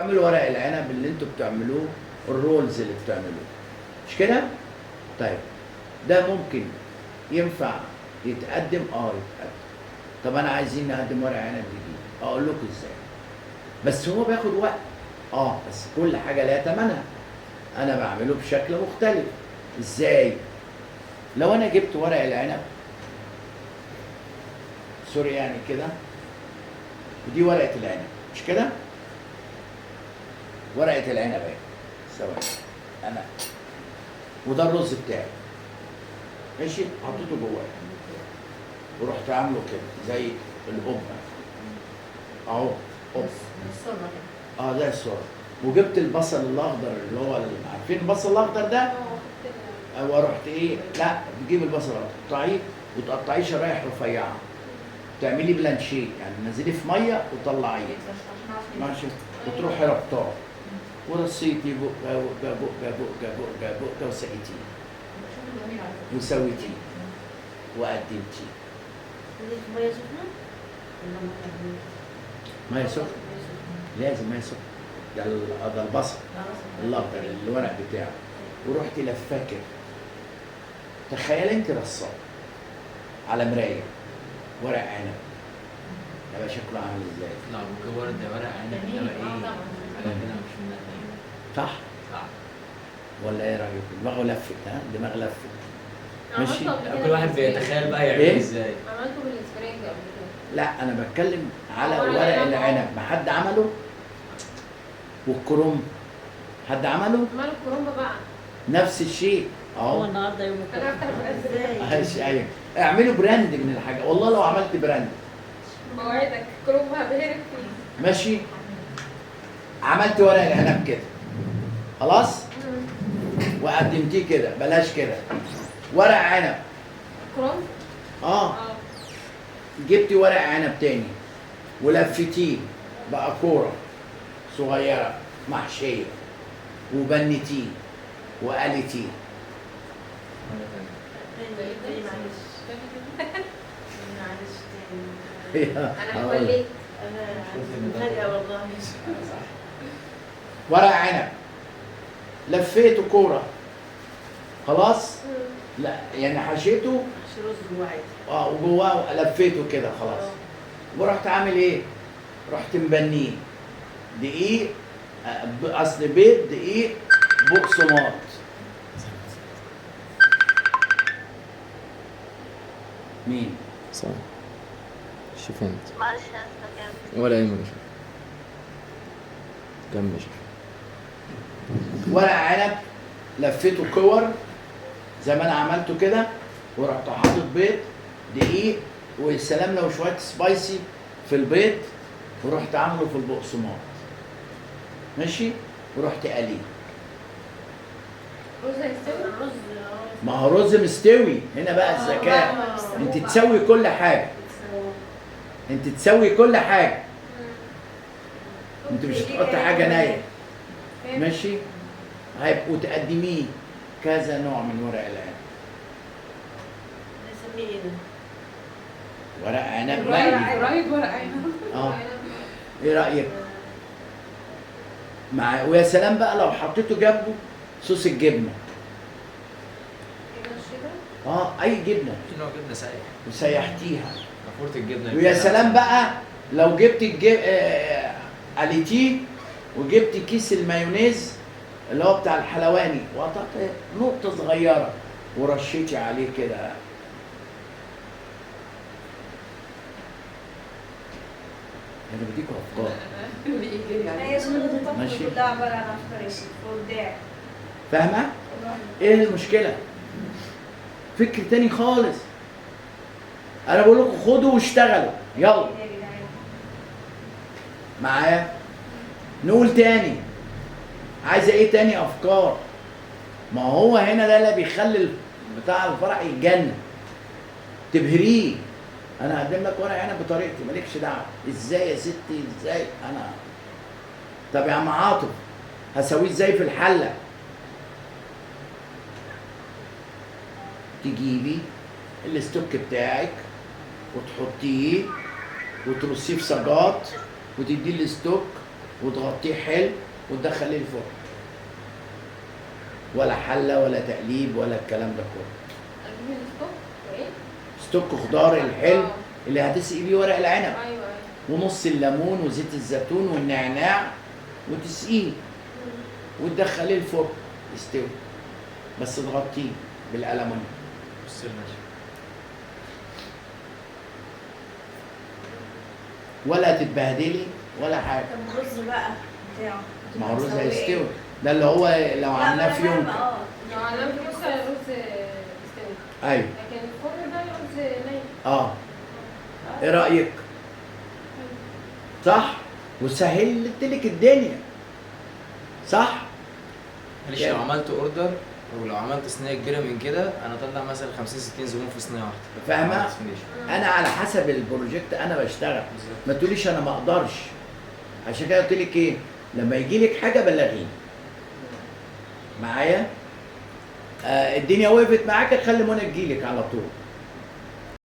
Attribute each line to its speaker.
Speaker 1: اعملوا ورق العنب اللي انتوا بتعملوه، الرولز اللي بتعملوه، مش كده؟ طيب ده ممكن ينفع يتقدم؟ يتقدم. طب انا عايزين نقدم ورق عنب جديد، اقول لكم ازاي. بس هو بياخد وقت، بس كل حاجه ليها ثمنها. انا بعمله بشكل مختلف. ازاي؟ لو انا جبت ورق العنب، سوري يعني كده، ودي ورقه العنب، مش كده؟ ورقه العنب اهي، ثواني انا، وده الرز بتاعي، ماشي، حطيته جواه ورحت عامله كده زي القبه اهو، قبه زي السرعه. وجبت البصل الاخضر اللي هو عارفين البصل الاخضر ده؟ ورحت ايه؟ لا، تجيب البصل الاخضر تقطعيه وتقطعيه شرايح رفيعه، تعملي بلانشيه يعني تنزليه في ميه وطلعيه، ماشي، وتروحي ربطاه ورصيتي بقى بقى بقى بقى بقى بقى وسقيتيه وسويتيه وقدمتيه.
Speaker 2: ميه سخنه؟
Speaker 1: ميه سخنه، لازم ميه سخنه. ده البصل الاخضر الورق بتاعه، ورحت لفاه كده. تخيل انت رصاه على مرايه ورق عنب، يبقى شكله عامل ازاي؟
Speaker 3: لا ممكن ورد ورق عنب انما ايه حاجه كده مش من
Speaker 1: صح؟
Speaker 3: صح.
Speaker 1: ولا ايه رايكم؟ دماغه لفت، دماغ لفت. ماشي.
Speaker 3: كل واحد بيتخيل بقى يعمل
Speaker 1: إيه؟
Speaker 3: ازاي.
Speaker 4: عملته بالاسبرينج قبل كده.
Speaker 1: لا انا بتكلم على ورق العنب، ما حد عمله؟ والكرنب حد عمله؟
Speaker 4: مال الكرومبا بقى.
Speaker 1: نفس الشيء
Speaker 2: هو
Speaker 1: اهو.
Speaker 2: النهارده يوم
Speaker 4: انا افتح
Speaker 2: ازاي؟
Speaker 1: ماشي، ايوه، اعملوا براند من الحاجه، والله لو عملت براند،
Speaker 4: بوعدك الكرومبا هبهرك فيه.
Speaker 1: ماشي. عملت ورق العنب كده خلاص، وقدمتيه كده، بلاش كده، ورق عنب.
Speaker 4: كرومب؟
Speaker 1: جبتي ورق عنب تاني ولفتيه بقى كوره صغيره محشيه وبنتيه وقلتيه.
Speaker 4: انا وليت.
Speaker 2: انا فجأة والله.
Speaker 1: ورق عنب لفيته كوره خلاص، لا يعني حشيته
Speaker 2: محشي رز جواعي.
Speaker 1: وجواه لفيته كده خلاص. ورحت عامل ايه؟ رحت مبنيه دقيق، اصل بيض، دقيق، بقسماط. مين؟
Speaker 3: صح. شوف انت
Speaker 2: معلش انا
Speaker 3: ولا يهمك. كمل.
Speaker 1: ورق عنب لفيته كور زي ما انا عملته كده، ورحت حاطط بيض، دقيق، والسلام لو شويه سبايسي في البيض، ورحت عامله في البقسماط، ماشي، ورحت قليه.
Speaker 4: رز هيستوي؟
Speaker 2: رز.
Speaker 1: ما هو رز مستوي، هنا بقى الذكاء. انت تسوي كل حاجه، انت تسوي كل حاجه، انت مش هتحط حاجه نايه، ماشي. هيبقوا تقدميه كذا نوع من ورق العنب.
Speaker 2: نسميه ايه ده؟
Speaker 1: ورق عنب مقلي.
Speaker 4: قريب ورق عنب.
Speaker 1: ايه رايك؟ ويا سلام بقى لو حطيته جنبه صوص الجبنه.
Speaker 4: جبنه الشيدر؟
Speaker 1: اي جبنه
Speaker 3: نوع جبنه سايح
Speaker 1: وسيحتيها.
Speaker 3: مفروض الجبنه.
Speaker 1: ويا سلام بقى لو جبت قليتيه وجبت كيس المايونيز اللي هو بتاع الحلواني وقطعت نقطه صغيره ورشيتي عليه كده. انا بديكوا افكار،
Speaker 5: هي سنة الطبخ
Speaker 1: ماشي.
Speaker 5: كلها عبارة عن أفكار وإبداع.
Speaker 1: فاهمه؟ ايه المشكله؟ فكر تاني خالص. انا بقول لكم خدوا واشتغلوا، يلا معايا. نقول تاني، عايزه ايه تاني؟ افكار. ما هو هنا ده اللي بيخلي بتاع الفرح يتجنن، تبهريه. انا هقدم لك ورق عنب بطريقتي، مالكش دعوه. ازاي يا ستي؟ ازاي انا؟ طب يا عم عاطف هسويه ازاي في الحله؟ تجيبي الاستوك بتاعك وتحطيه وترصيه في صاجات وتديه الاستوك وتغطيه حلو وتدخليه الفرن. ولا حله ولا تقليب ولا الكلام ده كله.
Speaker 4: اجيب الستوك وايه؟
Speaker 1: ستوك خضار الحلو اللي هتسقي بيه ورق العنب،
Speaker 4: ايوه ايوه.
Speaker 1: ونص الليمون وزيت الزيتون والنعناع، وتسقيه وتدخليه الفرن يستوي، بس تغطيه بالألمونيوم.
Speaker 3: بص المشي.
Speaker 1: ولا تتبهدلي ولا حاجه.
Speaker 2: طب الرز بقى بتاعه
Speaker 1: ما هو الرز
Speaker 2: هتسويه
Speaker 1: هيستوي،
Speaker 2: إيه؟
Speaker 1: ده اللي هو لو
Speaker 2: لا،
Speaker 1: عملناه
Speaker 2: أنا
Speaker 1: في يوم.
Speaker 2: فاهمة،
Speaker 4: لو عملت بص الرز يستوي،
Speaker 1: ايوه
Speaker 4: لكن الفرن ده الرز ني.
Speaker 1: اه. ايه رايك؟ صح؟ وسهلت لك الدنيا، صح؟
Speaker 3: معلش لو عملت اوردر ولو عملت صينيه كبيره من كده انا اطلع مثلا 50 60 زبون في صينيه واحده.
Speaker 1: فاهمة؟
Speaker 3: ما تسميش.
Speaker 1: انا على حسب البروجكت انا بشتغل،
Speaker 3: بالظبط.
Speaker 1: ما تقوليش انا ما اقدرش. عشان كده قلت لك ايه؟ لما يجي لك حاجه بلغيني. معايا؟ الدنيا وقفت معاك خلي منى تجيلك على طول.